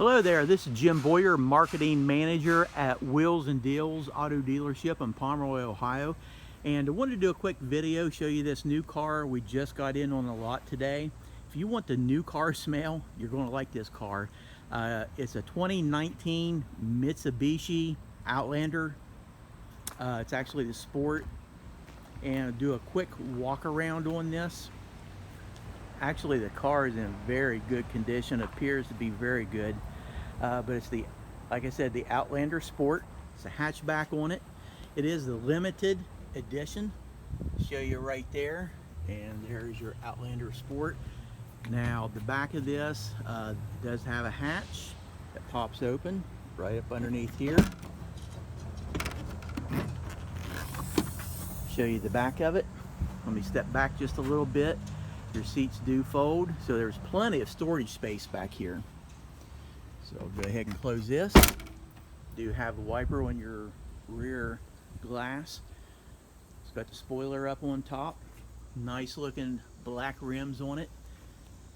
Hello there, this is Jim Boyer, Marketing Manager at Wheels and Deals Auto Dealership in Pomeroy, Ohio. And I wanted to do a quick video, show you this new car we just got in on the lot today. If you want the new car smell, you're going to like this car. It's a 2019 Mitsubishi Outlander. It's actually the Sport. And I'll do a quick walk around on this. Actually, the car is in very good condition, appears to be very good, but it's the, like I said, the Outlander Sport. It's a hatchback on it. It is the limited edition. Show you right there, and there's your Outlander Sport. Now the back of this does have a hatch that pops open right up underneath here. Show you the back of it. Let me step back just a little bit. Your seats do fold, so there's plenty of storage space back here. So I'll go ahead and close this. Do have a wiper on your rear glass. It's got the spoiler up on top. Nice looking black rims on it.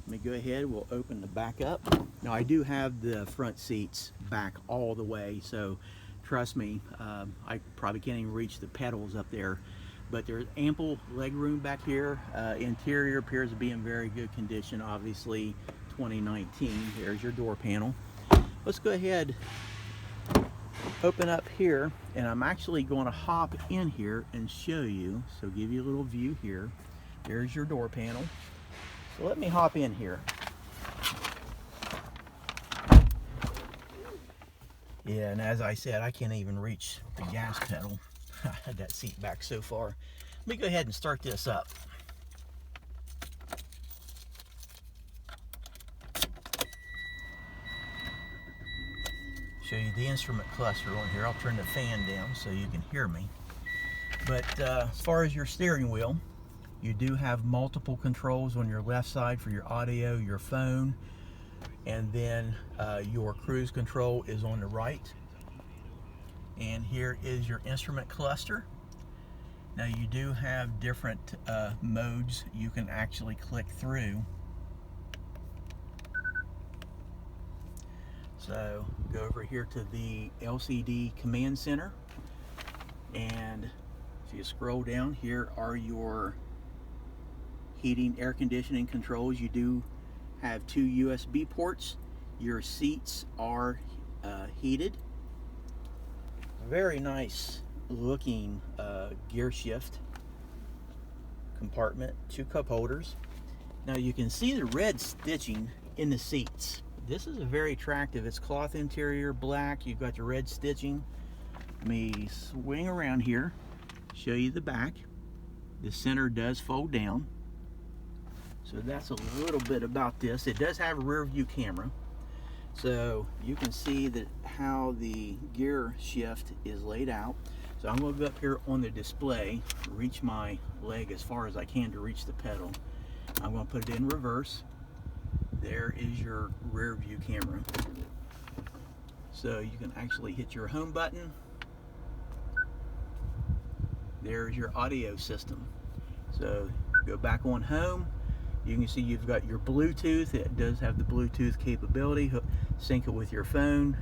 Let me go ahead, we'll open the back up. Now I do have the front seats back all the way, so trust me, I probably can't even reach the pedals up there. But there's ample leg room back here. Interior appears to be in very good condition, obviously 2019. There's your door panel. Let's go ahead, open up here, and I'm actually going to hop in here and show you, so give you a little view here. There's your door panel. So let me hop in here. Yeah, and as I said, I can't even reach the gas pedal. I had that seat back so far. Let me go ahead and start this up. Show you the instrument cluster on here. I'll turn the fan down so you can hear me. But as far as your steering wheel, you do have multiple controls on your left side for your audio, your phone, and then your cruise control is on the right. And here is your instrument cluster. Now you do have different modes you can actually click through. So go over here to the LCD command center, and if you scroll down, here are your heating, air conditioning controls. You do have 2 USB ports. Your seats are heated. Very nice looking gear shift compartment, 2 cup holders. Now you can see the red stitching in the seats. This is a very attractive. It's cloth interior, black. You've got the red stitching. Let me swing around here, show you the back. The center does fold down. So that's a little bit about this. It does have a rear view camera. So you can see that how the gear shift is laid out. So I'm going to go up here on the display, reach my leg as far as I can to reach the pedal. I'm going to put it in reverse. There is your rear view camera. So you can actually hit your home button. There's your audio system. So go back on home. You can see you've got your Bluetooth. It does have the Bluetooth capability. Sync it with your phone.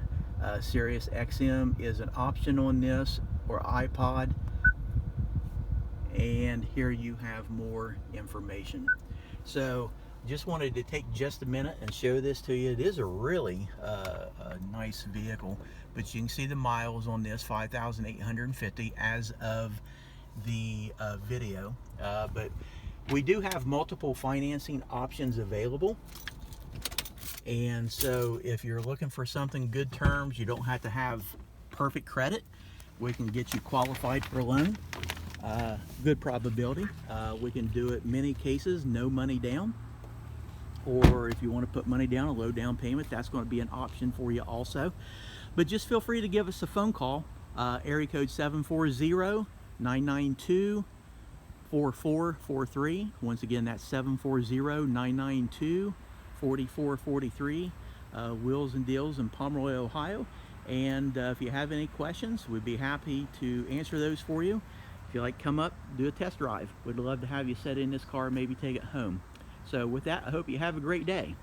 Sirius XM is an option on this, or iPod. And here you have more information. So just wanted to take just a minute and show this to you. It is a really a nice vehicle, but you can see the miles on this, 5,850 as of the video. But we do have multiple financing options available. And so if you're looking for something good terms, you don't have to have perfect credit. We can get you qualified for a loan. Good probability. We can do it many cases, no money down. Or if you want to put money down, a low down payment, that's going to be an option for you also. But just feel free to give us a phone call. Area code 740-992-4443. Once again, that's 740-992-4443. Wheels and Deals in Pomeroy, Ohio. And if you have any questions, we'd be happy to answer those for you. If you like, come up, do a test drive. We'd love to have you set in this car, maybe take it home. So with that, I hope you have a great day.